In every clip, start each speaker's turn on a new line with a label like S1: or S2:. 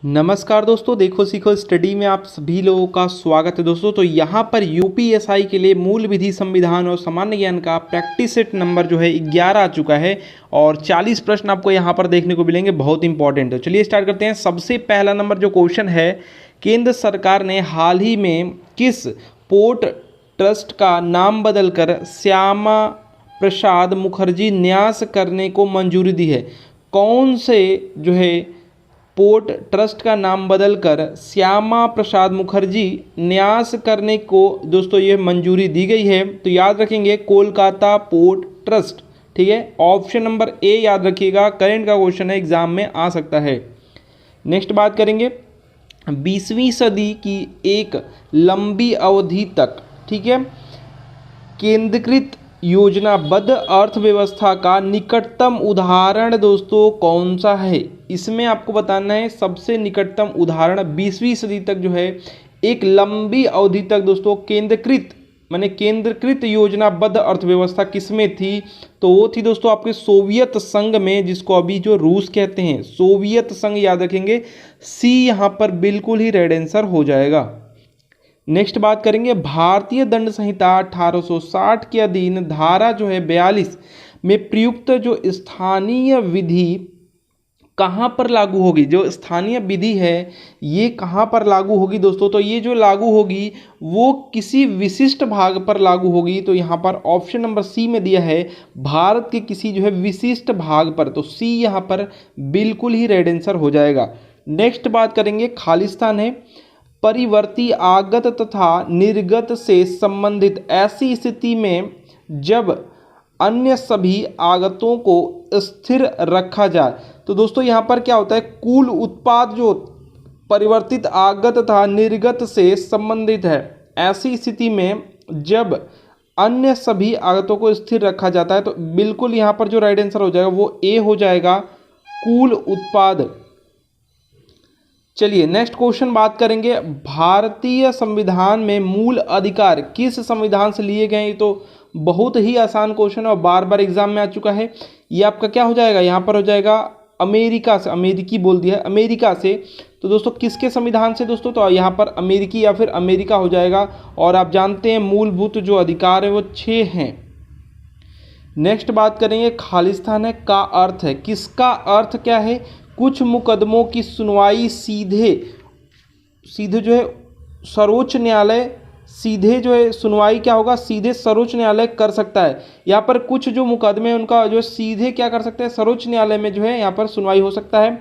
S1: नमस्कार दोस्तों, देखो सीखो स्टडी में आप सभी लोगों का स्वागत है दोस्तों। तो यहाँ पर यूपीएसआई के लिए मूल विधि, संविधान और सामान्य ज्ञान का प्रैक्टिस सेट नंबर जो है 11 आ चुका है और 40 प्रश्न आपको यहाँ पर देखने को मिलेंगे, बहुत इंपॉर्टेंट। तो चलिए स्टार्ट करते हैं। सबसे पहला नंबर जो क्वेश्चन है, केंद्र सरकार ने हाल ही में किस पोर्ट ट्रस्ट का नाम बदलकर श्यामा प्रसाद मुखर्जी न्यास करने को मंजूरी दी है? कौन से जो है पोर्ट ट्रस्ट का नाम बदलकर श्यामा प्रसाद मुखर्जी न्यास करने को दोस्तों ये मंजूरी दी गई है? तो याद रखेंगे कोलकाता पोर्ट ट्रस्ट। ठीक है, ऑप्शन नंबर ए याद रखिएगा, करंट का क्वेश्चन है, एग्जाम में आ सकता है। नेक्स्ट बात करेंगे 20वीं सदी की एक लंबी अवधि तक, ठीक है, केंद्रीकृत योजनाबद्ध अर्थव्यवस्था का निकटतम उदाहरण दोस्तों कौन सा है? इसमें आपको बताना है सबसे निकटतम उदाहरण 20वीं सदी तक जो है एक लंबी अवधि तक दोस्तों केंद्रीकृत योजनाबद्ध अर्थव्यवस्था किसमें थी? तो वो थी दोस्तों आपके सोवियत संघ में, जिसको अभी जो रूस कहते हैं, सोवियत संघ याद रखेंगे। सी यहाँ पर बिल्कुल ही रेड आंसर हो जाएगा। नेक्स्ट बात करेंगे भारतीय दंड संहिता 1860 के अधीन धारा जो है 42 में प्रयुक्त जो स्थानीय विधि कहाँ पर लागू होगी? जो स्थानीय विधि है ये कहाँ पर लागू होगी दोस्तों? तो ये जो लागू होगी वो किसी विशिष्ट भाग पर लागू होगी। तो यहाँ पर ऑप्शन नंबर सी में दिया है भारत के किसी जो है विशिष्ट भाग पर। तो सी यहाँ पर बिल्कुल ही रेड आंसर हो जाएगा। नेक्स्ट बात करेंगे खालिस्तान है परिवर्ती आगत तथा निर्गत से संबंधित ऐसी स्थिति में जब अन्य सभी आगतों को स्थिर रखा जाए। तो दोस्तों यहाँ पर क्या होता है, कुल उत्पाद जो परिवर्तित आगत तथा निर्गत से संबंधित है, ऐसी स्थिति में जब अन्य सभी आगतों को स्थिर रखा जाता है, तो बिल्कुल यहाँ पर जो राइट आंसर हो जाएगा वो ए हो जाएगा, कुल उत्पाद। चलिए नेक्स्ट क्वेश्चन बात करेंगे भारतीय संविधान में मूल अधिकार किस संविधान से लिए गए? तो बहुत ही आसान क्वेश्चन है और बार बार एग्जाम में आ चुका है। ये आपका क्या हो जाएगा, यहाँ पर हो जाएगा अमेरिका से, अमेरिकी बोल दिया है, अमेरिका से। तो दोस्तों किसके संविधान से दोस्तों? तो यहाँ पर अमेरिकी या फिर अमेरिका हो जाएगा। और आप जानते हैं मूलभूत जो अधिकार है वो 6 हैं। नेक्स्ट बात करेंगे खालिस्तान है का अर्थ है, किसका अर्थ क्या है? कुछ मुकदमों की सुनवाई सीधे जो है सर्वोच्च न्यायालय, सीधे जो है सुनवाई क्या होगा, सीधे सर्वोच्च न्यायालय कर सकता है। यहाँ पर कुछ जो मुकदमे उनका जो सीधे क्या कर सकते हैं, सर्वोच्च न्यायालय में जो है यहाँ पर सुनवाई हो सकता है।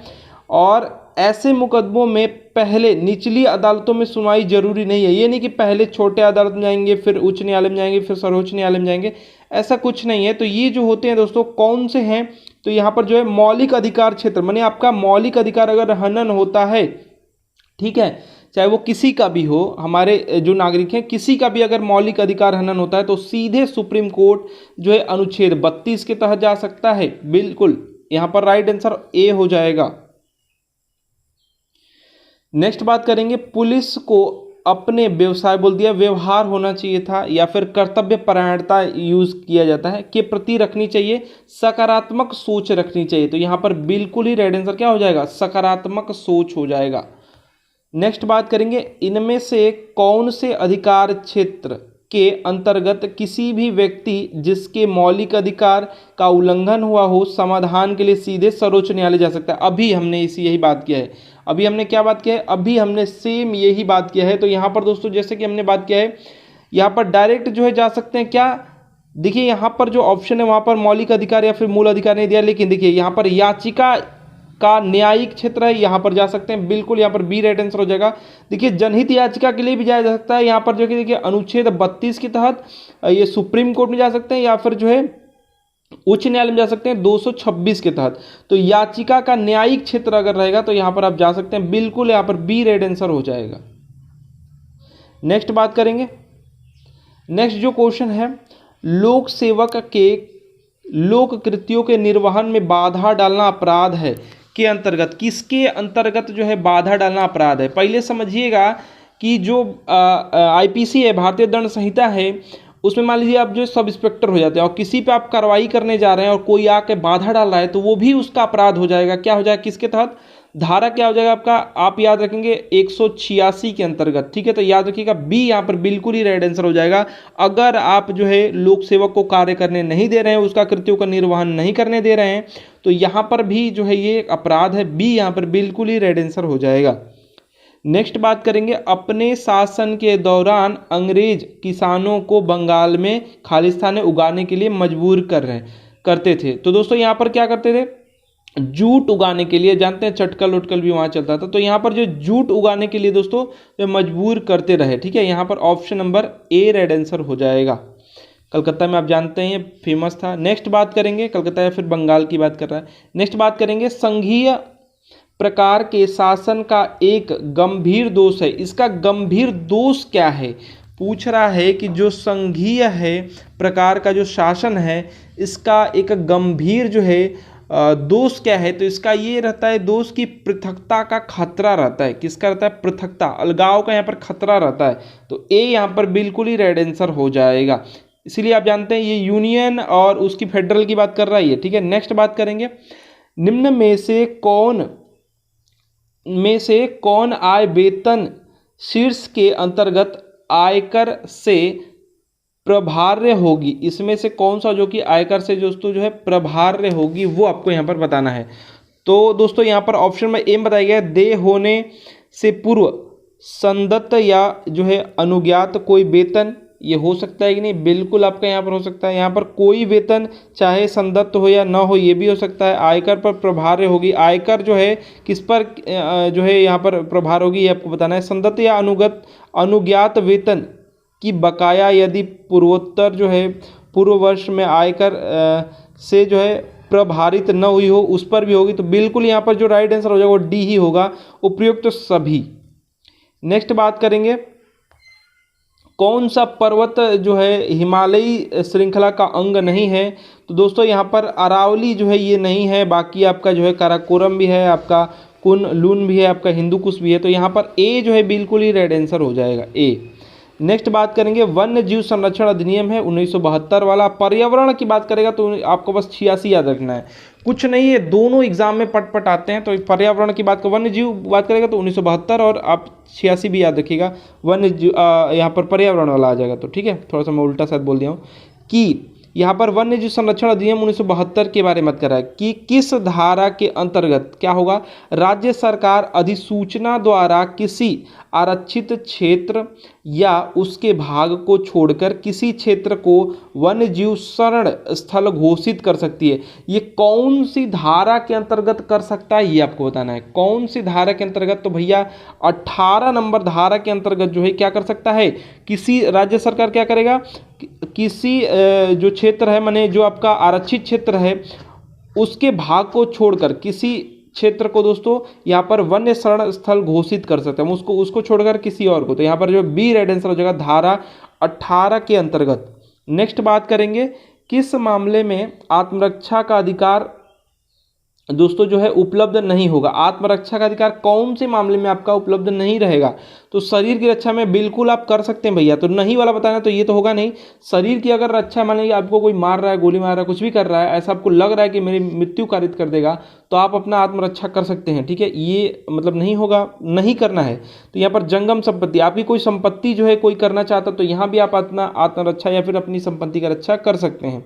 S1: और ऐसे मुकदमों में पहले निचली अदालतों में सुनवाई जरूरी नहीं है। ये नहीं कि पहले छोटे अदालत में जाएंगे, फिर उच्च न्यायालय में जाएंगे, फिर सर्वोच्च न्यायालय में जाएंगे, ऐसा कुछ नहीं है। तो ये जो होते हैं दोस्तों कौन से हैं? तो यहाँ पर जो है मौलिक अधिकार क्षेत्र, माने आपका मौलिक अधिकार अगर हनन होता है, ठीक है, चाहे वो किसी का भी हो, हमारे जो नागरिक हैं किसी का भी अगर मौलिक अधिकार हनन होता है तो सीधे सुप्रीम कोर्ट जो है अनुच्छेद 32 के तहत जा सकता है। बिल्कुल यहाँ पर राइट आंसर ए हो जाएगा। नेक्स्ट बात करेंगे पुलिस को अपने व्यवसाय बोल दिया व्यवहार होना चाहिए था या फिर कर्तव्य परायणता यूज किया जाता है के प्रति रखनी चाहिए, सकारात्मक सोच रखनी चाहिए। तो यहाँ पर बिल्कुल ही रेड आंसर क्या हो जाएगा, सकारात्मक सोच हो जाएगा। नेक्स्ट बात करेंगे इनमें से कौन से अधिकार क्षेत्र के अंतर्गत किसी भी व्यक्ति जिसके मौलिक अधिकार का उल्लंघन हुआ हो समाधान के लिए सीधे सर्वोच्च न्यायालय जा सकता है? अभी हमने यही बात किया है। अभी हमने क्या बात किया है? अभी हमने सेम यही बात किया है। तो यहाँ पर दोस्तों जैसे कि हमने बात किया है, यहाँ पर डायरेक्ट जो है जा सकते हैं। क्या देखिए यहाँ पर जो ऑप्शन है वहाँ पर मौलिक अधिकार या फिर मूल अधिकार नहीं दिया, लेकिन देखिए यहाँ पर याचिका का न्यायिक क्षेत्र है, यहाँ पर जा सकते हैं। बिल्कुल यहाँ पर बी राइट आंसर हो जाएगा। देखिए जनहित याचिका के लिए भी जाया जा सकता है, यहाँ पर जो कि देखिए अनुच्छेद 32 के तहत ये सुप्रीम कोर्ट में जा सकते हैं या फिर जो है उच्च न्यायालय में जा सकते हैं 226 के तहत। तो याचिका का न्यायिक क्षेत्र अगर रहेगा तो यहाँ पर आप जा सकते हैं। बिल्कुल यहाँ पर बी राइट आंसर हो जाएगा। नेक्स्ट बात करेंगे, नेक्स्ट जो क्वेश्चन है लोक सेवक के लोक कृत्यों के निर्वहन में बाधा डालना अपराध है के अंतर्गत, किसके अंतर्गत जो है बाधा डालना अपराध है? पहले समझिएगा कि जो आईपीसी है, भारतीय दंड संहिता है, उसमें मान लीजिए आप जो सब इंस्पेक्टर हो जाते हैं और किसी पे आप कार्रवाई करने जा रहे हैं और कोई आके बाधा डाल रहा है तो वो भी उसका अपराध हो जाएगा। क्या हो जाएगा, किसके तहत? धारा क्या हो जाएगा आपका, आप याद रखेंगे 186 के अंतर्गत, ठीक है। तो याद रखिएगा बी यहाँ पर बिल्कुल ही राइट आंसर हो जाएगा। अगर आप जो है लोक सेवक को कार्य करने नहीं दे रहे हैं, उसका कृत्यों का निर्वहन नहीं करने दे रहे हैं, तो यहाँ पर भी जो है ये अपराध है। बी यहाँ पर बिल्कुल ही राइट आंसर हो जाएगा। नेक्स्ट बात करेंगे, अपने शासन के दौरान अंग्रेज किसानों को बंगाल में खालिस्तानें उगाने के लिए मजबूर करते थे। तो दोस्तों यहाँ पर क्या करते थे, जूट उगाने के लिए, जानते हैं चटकल उटकल भी वहाँ चलता था, तो यहाँ पर जो जूट उगाने के लिए दोस्तों जो मजबूर करते रहे, ठीक है। यहाँ पर option number A right answer हो जाएगा। कलकत्ता में आप जानते हैं फेमस था। नेक्स्ट बात करेंगे, कलकत्ता या फिर बंगाल की बात कर रहा है। नेक्स्ट बात करेंगे, संघीय प्रकार के शासन का एक गंभीर दोष है। इसका गंभीर दोष क्या है, पूछ रहा है कि जो संघीय है प्रकार का जो शासन है, इसका एक गंभीर जो है दोष क्या है। तो इसका ये रहता है दोष की पृथकता का खतरा रहता है। किसका रहता है, पृथकता, अलगाव का यहाँ पर खतरा रहता है। तो ए यहाँ पर बिल्कुल ही राइट आंसर हो जाएगा। इसीलिए आप जानते हैं ये यूनियन और उसकी फेडरल की बात कर रहा है, ठीक है। नेक्स्ट बात करेंगे, निम्न में से कौन आय वेतन शीर्ष के अंतर्गत आयकर से प्रभार्य होगी। इसमें से कौन सा जो कि आयकर से दोस्तों जो है प्रभार्य होगी, वो आपको यहाँ पर बताना है। तो दोस्तों यहाँ पर ऑप्शन में ए बताया गया, देय होने से पूर्व संदत्त या जो है अनुज्ञात कोई वेतन, ये हो सकता है कि नहीं, बिल्कुल आपका यहाँ पर हो सकता है। यहाँ पर कोई वेतन चाहे संदत्त हो या ना हो, ये भी हो सकता है। आयकर पर प्रभार्य होगी, आयकर जो है किस पर जो है यहाँ पर प्रभार होगी, ये आपको बताना है। संदत्त या अनुज्ञात वेतन की बकाया यदि पूर्वोत्तर जो है पूर्व वर्ष में आयकर से जो है प्रभारित न हुई हो, उस पर भी होगी। तो बिल्कुल यहाँ पर जो राइट आंसर हो जाएगा वो डी ही होगा, उपयुक्त तो सभी। नेक्स्ट बात करेंगे, कौन सा पर्वत जो है हिमालयी श्रृंखला का अंग नहीं है। तो दोस्तों यहाँ पर अरावली जो है ये नहीं है, बाकी आपका जो है काराकोरम भी है, आपका कुन लून भी है, आपका हिंदुकुश भी है। तो यहाँ पर ए जो है बिल्कुल ही राइट आंसर हो जाएगा, ए। नेक्स्ट बात करेंगे, वन्य जीव संरक्षण अधिनियम है 1972 वाला। पर्यावरण की बात करेगा तो आपको बस 86 याद रखना है, कुछ नहीं है, दोनों एग्जाम में पट आते हैं। तो पर्यावरण की बात, वन्य जीव बात करेगा तो 1972 और आप 86 भी याद रखिएगा। वन्य जीव यहाँ पर पर्यावरण वाला आ जाएगा। तो ठीक है, थोड़ा सा मैं उल्टा शायद बोल दिया हूँ कि यहाँ पर वन्य जीव संरक्षण अधिनियम 1972 के बारे में बात कर रहा है कि किस धारा के अंतर्गत क्या होगा, राज्य सरकार अधिसूचना द्वारा किसी आरक्षित क्षेत्र या उसके भाग को छोड़कर किसी क्षेत्र को वन्य जीव शरण स्थल घोषित कर सकती है। ये कौन सी धारा के अंतर्गत कर सकता है, ये आपको बताना है। कौन सी धारा के अंतर्गत, तो भैया 18 नंबर धारा के अंतर्गत जो है क्या कर सकता है, किसी राज्य सरकार क्या करेगा, किसी जो क्षेत्र है, माने जो आपका आरक्षित क्षेत्र है, उसके भाग को छोड़कर किसी क्षेत्र को दोस्तों यहाँ पर वन्य शरण स्थल घोषित कर सकते हैं, उसको छोड़कर किसी और को। तो यहाँ पर जो बी राइट आंसर हो जाएगा धारा 18 के अंतर्गत। नेक्स्ट बात करेंगे, किस मामले में आत्मरक्षा का अधिकार दोस्तों जो है उपलब्ध नहीं होगा। आत्मरक्षा का अधिकार कौन से मामले में आपका उपलब्ध नहीं रहेगा। तो शरीर की रक्षा में बिल्कुल आप कर सकते हैं भैया, तो नहीं वाला बताना, तो ये तो होगा नहीं। शरीर की अगर रक्षा, मान लीजिए आपको कोई मार रहा है, गोली मार रहा है, कुछ भी कर रहा है, ऐसा आपको लग रहा है कि मेरी मृत्यु कारित कर देगा, तो आप अपना आत्मरक्षा कर सकते हैं, ठीक है। ये मतलब नहीं होगा, नहीं करना है। तो यहाँ पर जंगम संपत्ति, आपकी कोई संपत्ति जो है कोई करना चाहता, तो यहाँ भी आप अपना आत्मरक्षा या फिर अपनी संपत्ति का रक्षा कर सकते हैं।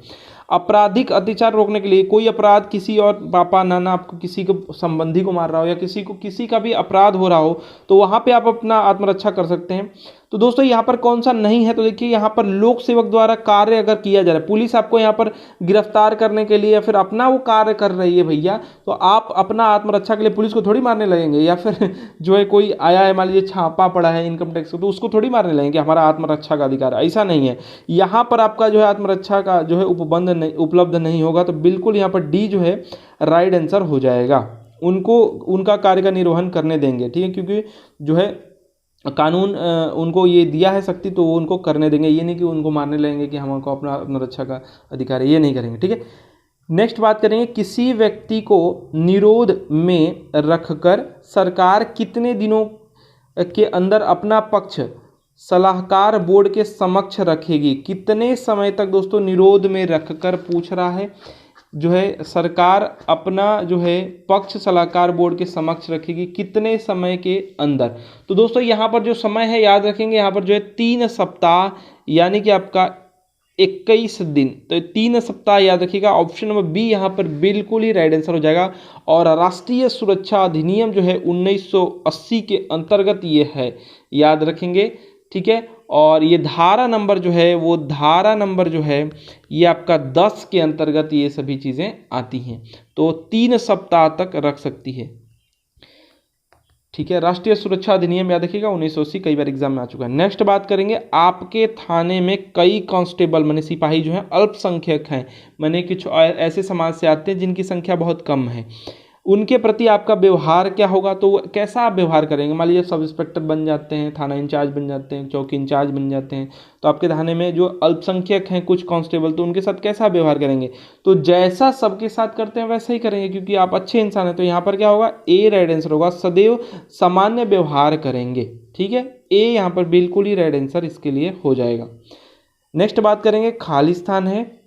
S1: आपराधिक अत्याचार रोकने के लिए, कोई अपराध, किसी और पापा नाना आपको किसी को संबंधी को मार रहा हो या किसी का भी अपराध हो रहा हो, तो वहाँ पे आप अपना आत्मरक्षा कर सकते हैं। तो दोस्तों यहाँ पर कौन सा नहीं है, तो देखिए यहाँ पर लोक सेवक द्वारा कार्य अगर किया जा रहा है, पुलिस आपको यहाँ पर गिरफ्तार करने के लिए या फिर अपना वो कार्य कर रही है भैया, तो आप अपना आत्मरक्षा के लिए पुलिस को थोड़ी मारने लगेंगे, या फिर जो है कोई आया है, मान लीजिए छापा पड़ा है इनकम टैक्स को, तो उसको थोड़ी मारने लगेंगे, हमारा आत्मरक्षा का अधिकार, ऐसा नहीं है। यहाँ पर आपका जो है आत्मरक्षा का जो है उपलब्ध नहीं होगा। तो बिल्कुल यहाँ पर डी जो है राइट आंसर हो जाएगा। उनको उनका कार्य का निर्वहन करने देंगे, ठीक है, क्योंकि जो है कानून उनको ये दिया है शक्ति, तो वो उनको करने देंगे। ये नहीं कि उनको मारने लगेंगे कि हमको अपना रक्षा का अधिकार है, ये नहीं करेंगे, ठीक है। नेक्स्ट बात करेंगे, किसी व्यक्ति को निरोध में रखकर सरकार कितने दिनों के अंदर अपना पक्ष सलाहकार बोर्ड के समक्ष रखेगी। कितने समय तक दोस्तों निरोध में रखकर पूछ रहा है, जो है सरकार अपना जो है पक्ष सलाहकार बोर्ड के समक्ष रखेगी, कितने समय के अंदर। तो दोस्तों यहाँ पर जो समय है याद रखेंगे, यहाँ पर जो है 3 सप्ताह यानी कि आपका 21 दिन, तो 3 सप्ताह याद रखिएगा। ऑप्शन नंबर बी यहाँ पर बिल्कुल ही राइट आंसर हो जाएगा। और राष्ट्रीय सुरक्षा अधिनियम जो है 1980 के अंतर्गत ये है, याद रखेंगे, ठीक है। और ये धारा नंबर जो है वो धारा नंबर जो है ये आपका 10 के अंतर्गत ये सभी चीज़ें आती हैं, तो 3 सप्ताह तक रख सकती है, ठीक है। राष्ट्रीय सुरक्षा अधिनियम याद रखिएगा 1980, कई बार एग्जाम में आ चुका है। नेक्स्ट बात करेंगे, आपके थाने में कई कांस्टेबल माने सिपाही जो हैं अल्पसंख्यक हैं, माने कुछ ऐसे समाज से आते हैं जिनकी संख्या बहुत कम है, उनके प्रति आपका व्यवहार क्या होगा, तो कैसा आप व्यवहार करेंगे। मान लीजिए सब इंस्पेक्टर बन जाते हैं, थाना इंचार्ज बन जाते हैं, चौकी इंचार्ज बन जाते हैं, तो आपके थाने में जो अल्पसंख्यक हैं कुछ कांस्टेबल, तो उनके साथ कैसा व्यवहार करेंगे, तो जैसा सबके साथ करते हैं वैसा ही करेंगे, क्योंकि आप अच्छे इंसान हैं। तो यहाँ पर क्या होगा, ए राइट आंसर होगा, सदैव सामान्य व्यवहार करेंगे, ठीक है। ए यहाँ पर बिल्कुल ही राइट आंसर इसके लिए हो जाएगा। नेक्स्ट बात करेंगे, खालिस्तान है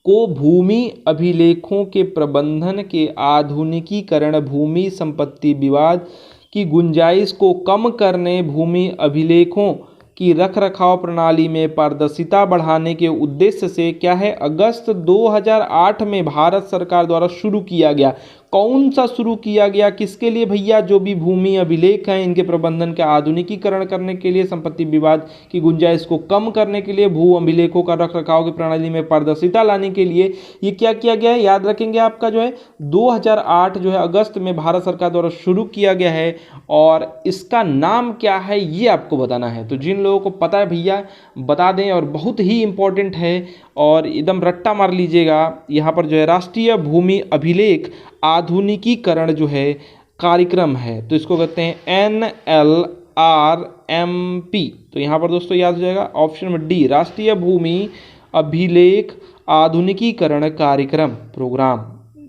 S1: को भूमि अभिलेखों के प्रबंधन के आधुनिकीकरण, भूमि संपत्ति विवाद की गुंजाइश को कम करने, भूमि अभिलेखों की रखरखाव प्रणाली में पारदर्शिता बढ़ाने के उद्देश्य से क्या है, अगस्त 2008 में भारत सरकार द्वारा शुरू किया गया। कौन सा शुरू किया गया, किसके लिए भैया, जो भी भूमि अभिलेख हैं इनके प्रबंधन का आधुनिकीकरण करने के लिए, संपत्ति विवाद की गुंजाइश को कम करने के लिए, भू अभिलेखों का रखरखाव की प्रणाली में पारदर्शिता लाने के लिए ये क्या किया गया है, याद रखेंगे आपका जो है 2008 जो है अगस्त में भारत सरकार द्वारा शुरू किया गया है। और इसका नाम क्या है ये आपको बताना है, तो जिन लोगों को पता है भैया बता दें, और बहुत ही इंपॉर्टेंट है और एकदम रट्टा मार लीजिएगा। यहाँ पर जो है राष्ट्रीय भूमि अभिलेख आधुनिकीकरण जो है कार्यक्रम है, तो इसको कहते हैं NLRMP। तो यहाँ पर दोस्तों याद हो जाएगा ऑप्शन नंबर डी, राष्ट्रीय भूमि अभिलेख आधुनिकीकरण कार्यक्रम प्रोग्राम,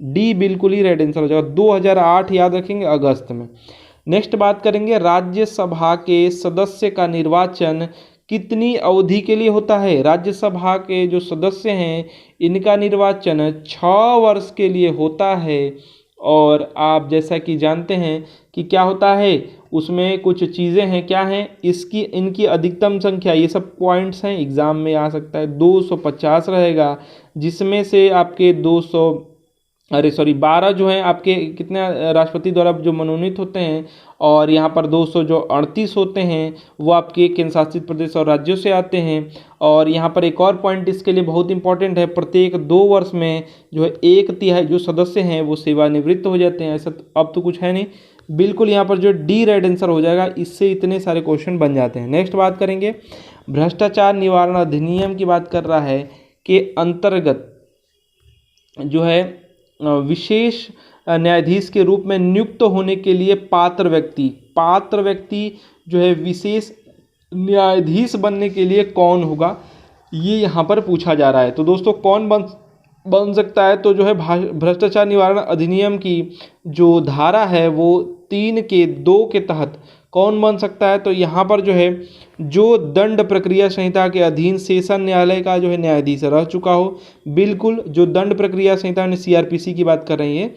S1: डी बिल्कुल ही राइट आंसर हो जाएगा। 2008 याद रखेंगे अगस्त में। नेक्स्ट बात करेंगे, राज्यसभा के सदस्य का निर्वाचन कितनी अवधि के लिए होता है। राज्यसभा के जो सदस्य हैं इनका निर्वाचन 6 वर्ष के लिए होता है। और आप जैसा कि जानते हैं कि क्या होता है, उसमें कुछ चीज़ें हैं, क्या हैं, इनकी अधिकतम संख्या, ये सब पॉइंट्स हैं, एग्ज़ाम में आ सकता है 250 रहेगा, जिसमें से आपके 12 जो हैं आपके कितने राष्ट्रपति द्वारा जो मनोनीत होते हैं, और यहाँ पर 238 होते हैं वो आपके केंद्र शासित प्रदेश और राज्यों से आते हैं। और यहाँ पर एक और पॉइंट इसके लिए बहुत इंपॉर्टेंट है, प्रत्येक 2 वर्ष में जो है 1/3 जो सदस्य हैं वो सेवानिवृत्त हो जाते हैं। ऐसा अब तो कुछ है नहीं, बिल्कुल यहाँ पर जो डी राइट आंसर हो जाएगा, इससे इतने सारे क्वेश्चन बन जाते हैं। नेक्स्ट बात करेंगे, भ्रष्टाचार निवारण अधिनियम की बात कर रहा है के अंतर्गत जो है विशेष न्यायाधीश के रूप में नियुक्त होने के लिए पात्र व्यक्ति जो है विशेष न्यायाधीश बनने के लिए कौन होगा, ये यहाँ पर पूछा जा रहा है। तो दोस्तों कौन बन सकता है, तो जो है भ्रष्टाचार निवारण अधिनियम की जो धारा है वो 3 के 2 के तहत कौन बन सकता है, तो यहाँ पर जो है जो दंड प्रक्रिया संहिता के अधीन सेशन न्यायालय का जो है न्यायाधीश रह चुका हो, बिल्कुल जो दंड प्रक्रिया संहिता ने CRPC की बात कर रही है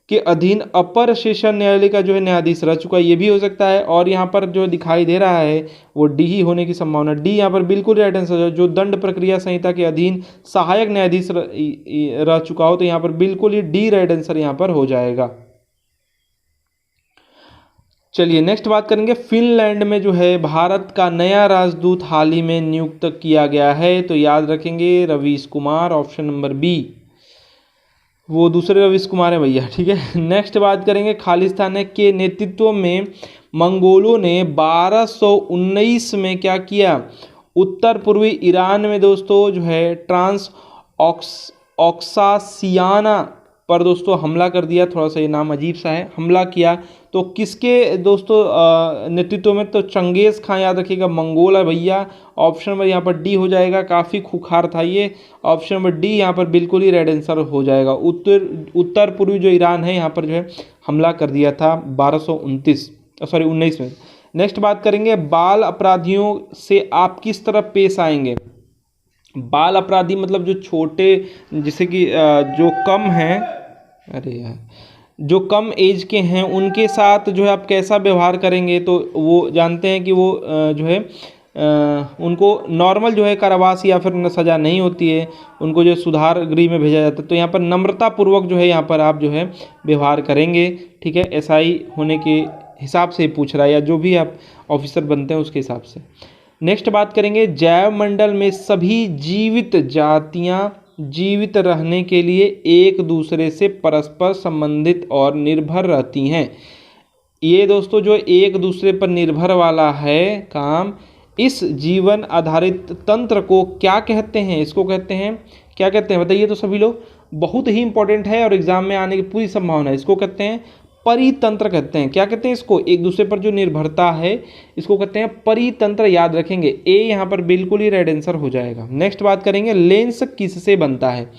S1: के अधीन अपर सेशन न्यायालय का जो है न्यायाधीश रह चुका है, ये भी हो सकता है। और यहाँ पर जो दिखाई दे रहा है वो डी ही होने की संभावना, डी यहाँ पर बिल्कुल राइट आंसर है। जो दंड प्रक्रिया संहिता के अधीन सहायक न्यायाधीश रह चुका हो, तो यहाँ पर बिल्कुल ही डी राइट आंसर यहाँ पर हो जाएगा। चलिए नेक्स्ट बात करेंगे, फिनलैंड में जो है भारत का नया राजदूत हाल ही में नियुक्त किया गया है, तो याद रखेंगे Ravish Kumar, option number B, वो दूसरे रवीश कुमार है भैया, ठीक है। नेक्स्ट बात करेंगे, खालिस्तान के नेतृत्व में मंगोलों ने 1219 में क्या किया, उत्तर पूर्वी ईरान में दोस्तों जो है ट्रांस ऑक्सासियाना पर दोस्तों हमला कर दिया। थोड़ा सा ये नाम अजीब सा है, हमला किया तो किसके दोस्तों नेतृत्व में, तो चंगेज़ खां, याद रखिएगा मंगोल है भैया। ऑप्शन नंबर यहाँ पर डी हो जाएगा, काफ़ी खुखार था ये, ऑप्शन नंबर डी यहाँ पर बिल्कुल ही रेड आंसर हो जाएगा। उत्तर पूर्वी जो ईरान है यहाँ पर जो है हमला कर दिया था 19 में। नेक्स्ट बात करेंगे, बाल अपराधियों से आप किस तरह पेश आएंगे, बाल अपराधी मतलब जो छोटे, जैसे कि जो कम हैं, अरे यार, जो कम एज के हैं उनके साथ जो है आप कैसा व्यवहार करेंगे, तो वो जानते हैं कि वो जो है उनको नॉर्मल जो है कारावास या फिर सज़ा नहीं होती है, उनको जो सुधार गृह में भेजा जाता है। तो यहाँ पर नम्रतापूर्वक जो है यहाँ पर आप जो है व्यवहार करेंगे, ठीक है, एसआई होने के हिसाब से पूछ रहा है, या जो भी आप ऑफिसर बनते हैं उसके हिसाब से। नेक्स्ट बात करेंगे, जैव मंडल में सभी जीवित जातियां जीवित रहने के लिए एक दूसरे से परस्पर संबंधित और निर्भर रहती हैं। ये दोस्तों जो एक दूसरे पर निर्भर वाला है काम, इस जीवन आधारित तंत्र को क्या कहते हैं? इसको कहते हैं, क्या कहते हैं बताइए तो सभी लोग। बहुत ही इंपॉर्टेंट है और एग्जाम में आने की पूरी संभावना है। इसको कहते हैं परितंत्र कहते हैं। क्या कहते हैं इसको? एक दूसरे पर जो निर्भरता है इसको कहते हैं परितंत्र, याद रखेंगे। ए यहाँ पर बिल्कुल ही रेड आंसर हो जाएगा। नेक्स्ट बात करेंगे, लेंस किससे बनता है?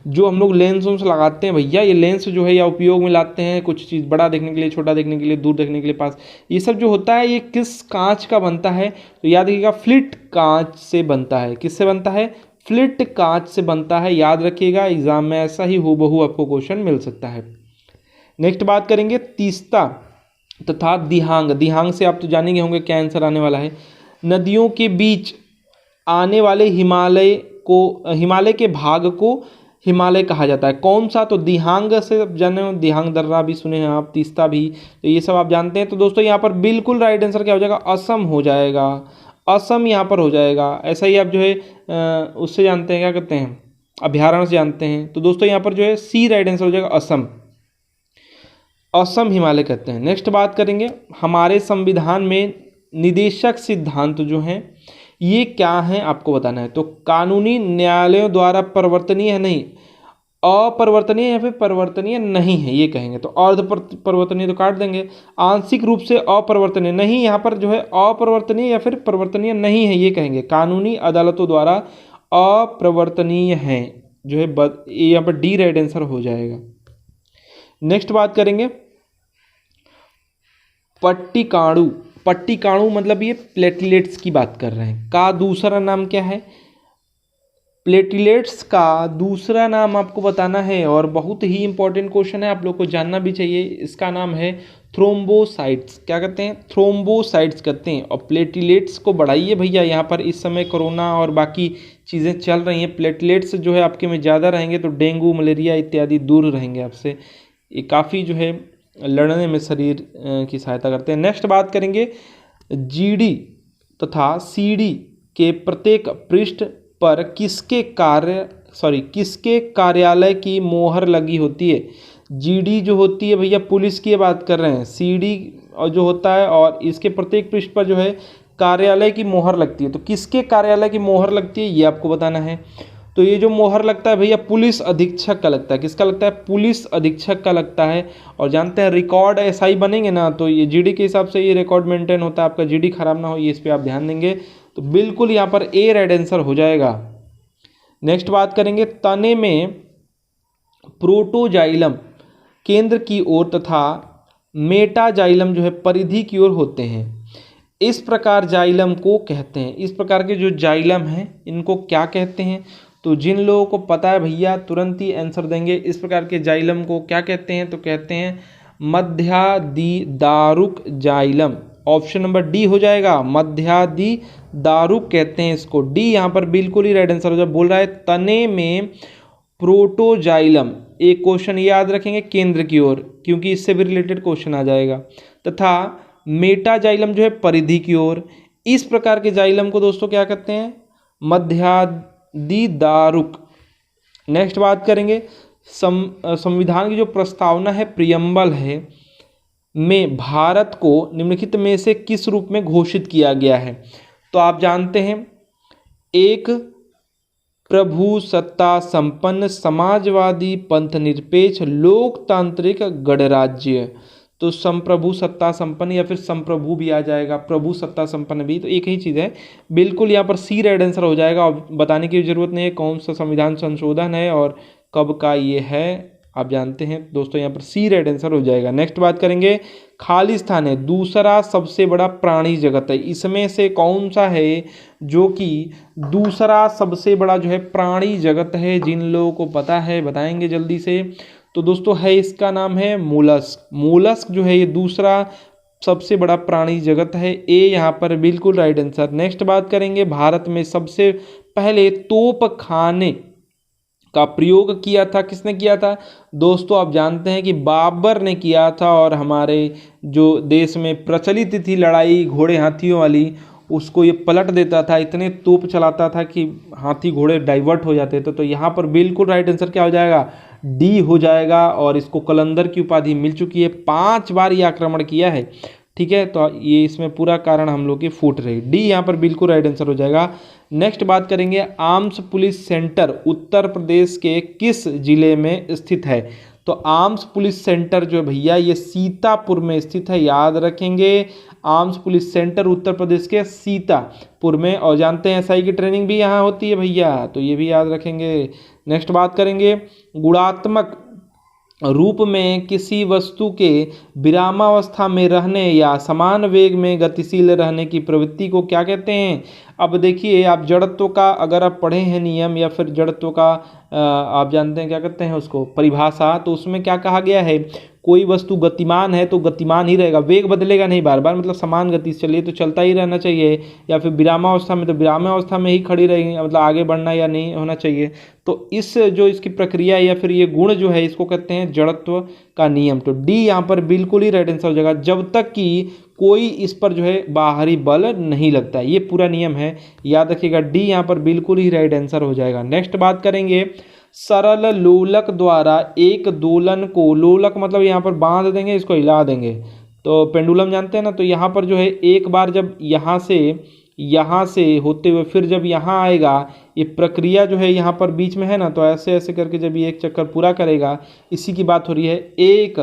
S1: जो हम लोग लेंस वेंस लगाते हैं भैया, ये लेंस जो है या उपयोग में लाते हैं कुछ चीज़ बड़ा देखने के लिए, छोटा देखने के लिए, दूर देखने के लिए, पास, ये सब जो होता है ये किस कांच का बनता है? तो याद रखिएगा फ्लिट कांच से बनता है। किससे बनता है? फ्लिट कांच से बनता है, याद रखिएगा। एग्जाम में ऐसा ही हूबहू आपको क्वेश्चन मिल सकता है। नेक्स्ट बात करेंगे तीस्ता तथा दिहांग। दिहांग से आप तो जानेंगे होंगे क्या आंसर आने वाला है। नदियों के बीच आने वाले हिमालय को, हिमालय के भाग को हिमालय कहा जाता है। कौन सा? तो दिहांग से जाने हो, दिहांग दर्रा भी सुने हैं आप, तीस्ता भी, तो ये सब आप जानते हैं। तो दोस्तों यहाँ पर बिल्कुल राइट आंसर क्या हो जाएगा? असम हो जाएगा। असम यहाँ पर हो जाएगा। ऐसा ही आप जो है उससे जानते हैं, क्या कहते हैं, अभ्यारण्य से जानते हैं। तो दोस्तों यहाँ पर जो है सी राइट आंसर हो जाएगा, असम। असम हिमालय कहते हैं। नेक्स्ट बात करेंगे, हमारे संविधान में निदेशक सिद्धांत जो हैं ये क्या हैं आपको बताना है। तो कानूनी न्यायालयों द्वारा परिवर्तनीय है नहीं, अपरिवर्तनीय या फिर परिवर्तनीय नहीं है, ये कहेंगे। तो अर्ध परिवर्तनीय तो काट देंगे। आंशिक रूप से अपरिवर्तनीय नहीं, यहाँ पर जो है अपरिवर्तनीय या फिर परिवर्तनीय नहीं है, ये कहेंगे। कानूनी अदालतों द्वारा अपरिवर्तनीय है, जो है यहाँ पर डी राइट आंसर हो जाएगा। नेक्स्ट बात करेंगे, पट्टिकाणु। पट्टिकाणु मतलब ये प्लेटलेट्स की बात कर रहे हैं। का दूसरा नाम क्या है? प्लेटलेट्स का दूसरा नाम आपको बताना है, और बहुत ही इंपॉर्टेंट क्वेश्चन है, आप लोग को जानना भी चाहिए। इसका नाम है थ्रोम्बोसाइट्स। क्या कहते हैं? थ्रोम्बोसाइट्स कहते हैं। और प्लेटलेट्स को बढ़ाइए भैया, यहाँ पर इस समय कोरोना और बाकी चीज़ें चल रही हैं, प्लेटलेट्स जो है आपके में ज़्यादा रहेंगे तो डेंगू मलेरिया इत्यादि दूर रहेंगे आपसे। ये काफ़ी जो है लड़ने में शरीर की सहायता करते हैं। नेक्स्ट बात करेंगे, जीडी तथा सीडी के प्रत्येक पृष्ठ पर किसके कार्यालय की मोहर लगी होती है? जीडी जो होती है भैया पुलिस की बात कर रहे हैं, सीडी और जो होता है, और इसके प्रत्येक पृष्ठ पर जो है कार्यालय की मोहर लगती है। तो किसके कार्यालय की मोहर लगती है ये आपको बताना है। तो ये जो मोहर लगता है भैया पुलिस अधीक्षक का लगता है। किसका लगता है? पुलिस अधीक्षक का लगता है। और जानते हैं रिकॉर्ड एसआई बनेंगे ना, तो ये जीडी के हिसाब से ये रिकॉर्ड मेंटेन होता है, आपका जीडी खराब ना हो, ये इस पर आप ध्यान देंगे। तो बिल्कुल यहाँ पर ए राइट आंसर हो जाएगा। नेक्स्ट बात करेंगे, तने में प्रोटोजाइलम केंद्र की ओर तथा मेटाजाइलम जो है परिधि की ओर होते हैं। इस प्रकार जाइलम को कहते हैं। इस प्रकार के जो जाइलम हैं इनको क्या कहते हैं? तो जिन लोगों को पता है भैया तुरंत ही आंसर देंगे। इस प्रकार के जाइलम को क्या कहते हैं? तो कहते हैं मध्यादिदारुक जाइलम। ऑप्शन नंबर डी हो जाएगा, मध्यादिदारुक कहते हैं इसको। डी यहाँ पर बिल्कुल ही राइट आंसर हो जाएगा। बोल रहा है तने में प्रोटोजाइलम, एक क्वेश्चन याद रखेंगे केंद्र की ओर, क्योंकि इससे भी रिलेटेड क्वेश्चन आ जाएगा, तथा मेटाजाइलम जो है परिधि की ओर। इस प्रकार के जाइलम को दोस्तों क्या कहते हैं? मध्यादिदारुक। नेक्स्ट बात करेंगे, संविधान की जो प्रस्तावना है, प्रियम्बल है, में भारत को निम्नलिखित में से किस रूप में घोषित किया गया है? तो आप जानते हैं, एक प्रभु सत्ता संपन्न समाजवादी पंथ निरपेक्ष लोकतांत्रिक गणराज्य। तो संप्रभु सत्ता संपन्न या फिर संप्रभु भी आ जाएगा, प्रभु सत्ता संपन्न भी, तो एक ही चीज़ है। बिल्कुल यहाँ पर सी राइट आंसर हो जाएगा। और बताने की ज़रूरत नहीं है कौन सा संविधान संशोधन है और कब का ये है, आप जानते हैं दोस्तों, यहाँ पर सी राइट आंसर हो जाएगा। नेक्स्ट बात करेंगे, खालिस्तान है दूसरा सबसे बड़ा प्राणी जगत है, इसमें से कौन सा है जो कि दूसरा सबसे बड़ा जो है प्राणी जगत है? जिन लोगों को पता है बताएंगे जल्दी से। तो दोस्तों है, इसका नाम है मोलस्क। मोलस्क जो है ये दूसरा सबसे बड़ा प्राणी जगत है, ए यहाँ पर बिल्कुल राइट आंसर। नेक्स्ट बात करेंगे, भारत में सबसे पहले तोप खाने का प्रयोग किया था, किसने किया था? दोस्तों आप जानते हैं कि बाबर ने किया था, और हमारे जो देश में प्रचलित थी लड़ाई घोड़े हाथियों वाली, उसको ये पलट देता था, इतने तोप चलाता था कि हाथी घोड़े डाइवर्ट हो जाते थे। तो यहाँ पर बिल्कुल राइट आंसर क्या हो जाएगा? डी हो जाएगा। और इसको कलंदर की उपाधि मिल चुकी है, 5 बार ये आक्रमण किया है, ठीक है। तो ये इसमें पूरा कारण हम लोग की फूट रही, डी यहाँ पर बिल्कुल राइट आंसर हो जाएगा। नेक्स्ट बात करेंगे, arms police centre Uttar Pradesh के किस जिले में स्थित है? तो आर्म्स पुलिस सेंटर जो है भैया ये सीतापुर में स्थित है, याद रखेंगे। Arms police centre Uttar Pradesh के सीतापुर में, और जानते हैं एसआई की ट्रेनिंग भी यहाँ होती है भैया, तो ये भी याद रखेंगे। नेक्स्ट बात करेंगे, गुणात्मक रूप में किसी वस्तु के विरामावस्था में रहने या समान वेग में गतिशील रहने की प्रवृत्ति को क्या कहते हैं? अब देखिए, आप जड़त्व का अगर आप पढ़े हैं नियम, या फिर जड़त्व का आप जानते हैं क्या कहते हैं उसको, परिभाषा, तो उसमें क्या कहा गया है? कोई वस्तु गतिमान है तो गतिमान ही रहेगा, वेग बदलेगा नहीं बार बार, मतलब समान गति से चलिए तो चलता ही रहना चाहिए। या फिर विरामावस्था में तो विरामावस्था में ही खड़ी रहेगी, मतलब आगे बढ़ना या नहीं होना चाहिए। तो इस जो इसकी प्रक्रिया या फिर ये गुण जो है इसको कहते हैं जड़त्व का नियम। तो डी यहाँ पर बिल्कुल ही राइट आंसर हो जाएगा, जब तक कि कोई इस पर जो है बाहरी बल नहीं लगता है, ये पूरा नियम है, याद रखिएगा। डी यहाँ पर बिल्कुल ही राइट आंसर हो जाएगा। नेक्स्ट बात करेंगे, सरल लोलक द्वारा एक दोलन को, लोलक मतलब यहाँ पर बांध देंगे, इसको हिला देंगे, तो पेंडुलम जानते हैं ना। तो यहाँ पर जो है एक बार जब यहाँ से होते हुए फिर जब यहाँ आएगा, ये प्रक्रिया जो है यहाँ पर बीच में है ना, तो ऐसे ऐसे करके जब ये एक चक्कर पूरा करेगा, इसी की बात हो रही है। एक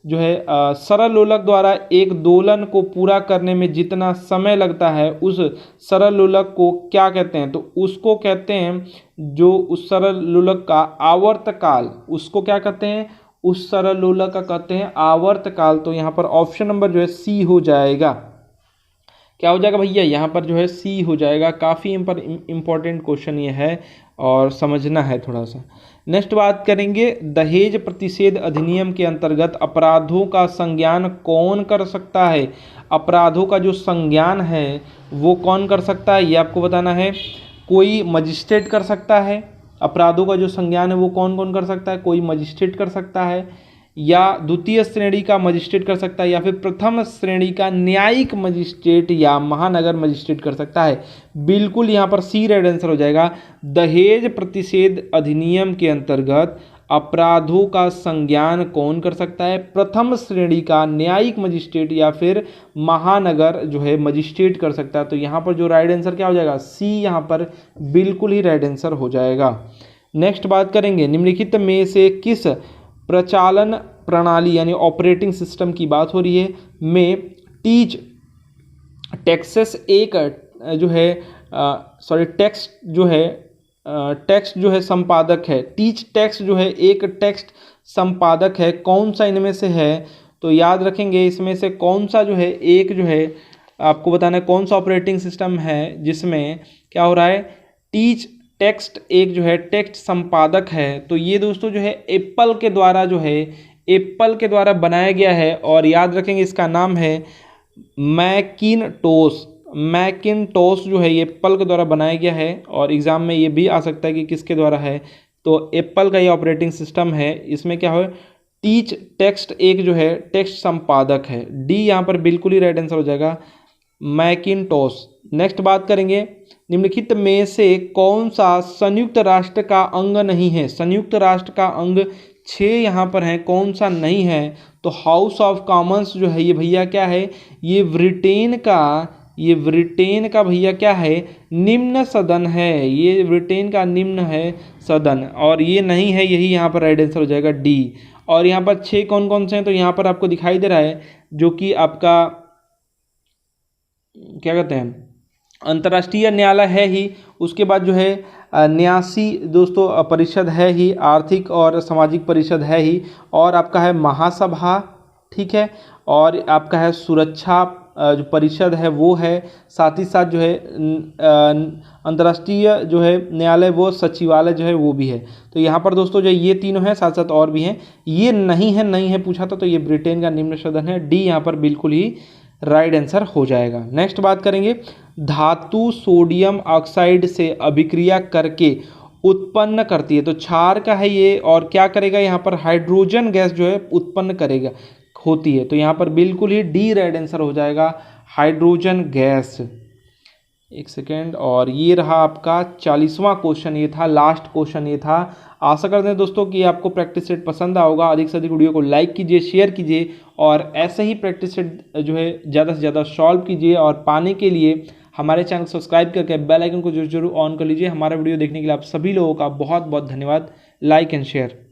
S1: जो है सरल लोलक द्वारा एक दोलन को पूरा करने में जितना समय लगता है उस सरल लोलक को क्या कहते हैं? तो उसको कहते हैं, जो उस सरल लोलक का आवर्तकाल, उसको क्या कहते हैं? उस सरल लोलक का कहते हैं आवर्तकाल। तो यहाँ पर ऑप्शन नंबर जो है सी हो जाएगा। क्या हो जाएगा भैया? यहाँ पर जो है सी हो जाएगा। काफ़ी इम्पोर्टेंट क्वेश्चन ये है और समझना है थोड़ा सा। नेक्स्ट बात करेंगे, दहेज प्रतिषेध अधिनियम के अंतर्गत अपराधों का संज्ञान कौन कर सकता है? अपराधों का जो संज्ञान है वो कौन कर सकता है, ये आपको बताना है। कोई मजिस्ट्रेट कर सकता है, अपराधों का जो संज्ञान है वो कौन कौन कर सकता है? कोई मजिस्ट्रेट कर सकता है, या द्वितीय श्रेणी का मजिस्ट्रेट कर सकता है, या फिर प्रथम श्रेणी का न्यायिक मजिस्ट्रेट या महानगर मजिस्ट्रेट कर सकता है। बिल्कुल यहाँ पर सी राइट आंसर हो जाएगा। दहेज प्रतिषेध अधिनियम के अंतर्गत अपराधों का संज्ञान कौन कर सकता है? प्रथम श्रेणी का न्यायिक मजिस्ट्रेट या फिर महानगर जो है मजिस्ट्रेट कर सकता है। तो यहाँ पर जो राइट आंसर क्या हो जाएगा? सी यहाँ पर बिल्कुल ही राइट आंसर हो जाएगा। नेक्स्ट बात करेंगे, निम्नलिखित में से किस प्रचालन प्रणाली यानी ऑपरेटिंग सिस्टम की बात हो रही है में टीच टेक्सस एक जो है टेक्स्ट जो है संपादक है। टीच टेक्स्ट जो है एक टेक्स्ट संपादक है, कौन सा इनमें से है? तो याद रखेंगे इसमें से कौन सा जो है एक जो है आपको बताना है कौन सा ऑपरेटिंग सिस्टम है जिसमें क्या हो रहा है? टीच टेक्स्ट एक जो है टेक्स्ट संपादक है। तो ये दोस्तों जो है एप्पल के द्वारा बनाया गया है, और याद रखेंगे इसका नाम है मैकिनटोश जो है ये एप्पल के द्वारा बनाया गया है, और एग्जाम में ये भी आ सकता है कि किसके द्वारा है। तो एप्पल का ये ऑपरेटिंग सिस्टम है, इसमें क्या हो, टीच टेक्स्ट एक जो है टेक्स्ट संपादक है। डी यहाँ पर बिल्कुल ही राइट आंसर हो जाएगा, मैकिनटोश। नेक्स्ट बात करेंगे, निम्नलिखित में से कौन सा संयुक्त राष्ट्र का अंग नहीं है? संयुक्त राष्ट्र का अंग 6 यहाँ पर है, कौन सा नहीं है? तो हाउस ऑफ कॉमन्स जो है ये भैया क्या है? ये ब्रिटेन का भैया क्या है? निम्न सदन है, ये ब्रिटेन का निम्न है सदन, और ये नहीं है, यही यहाँ पर राइट आंसर हो जाएगा डी। और यहाँ पर 6 कौन कौन से हैं? तो यहाँ पर आपको दिखाई दे रहा है जो कि आपका क्या कहते हैं अंतर्राष्ट्रीय न्यायालय है ही, उसके बाद जो है न्यासी दोस्तों परिषद है ही, आर्थिक और सामाजिक परिषद है ही, और आपका है महासभा, ठीक है, और आपका है सुरक्षा जो परिषद है वो है, साथ ही साथ जो है अंतर्राष्ट्रीय जो है न्यायालय वो सचिवालय जो है वो भी है। तो यहाँ पर दोस्तों जो ये तीनों हैं, साथ साथ और भी हैं। ये नहीं है पूछा तो ये ब्रिटेन का निम्न सदन है, डी यहाँ पर बिल्कुल ही राइट आंसर हो जाएगा। नेक्स्ट बात करेंगे, धातु सोडियम ऑक्साइड से अभिक्रिया करके उत्पन्न करती है। तो क्षार का है ये, और क्या करेगा यहाँ पर हाइड्रोजन गैस जो है उत्पन्न करेगा होती है। तो यहाँ पर बिल्कुल ही डी राइट आंसर हो जाएगा, हाइड्रोजन गैस। एक सेकेंड, और ये रहा आपका 40वां क्वेश्चन, ये था लास्ट क्वेश्चन ये था। आशा करते हैं दोस्तों कि आपको प्रैक्टिस सेट पसंद आओगा। अधिक से अधिक वीडियो को लाइक कीजिए, शेयर कीजिए, और ऐसे ही प्रैक्टिस सेट जो है ज़्यादा से ज़्यादा सॉल्व कीजिए। और पाने के लिए हमारे चैनल को सब्सक्राइब करके बेल आइकन को जरूर ऑन कर लीजिए। हमारा वीडियो देखने के लिए आप सभी लोगों का बहुत बहुत धन्यवाद। Like and share.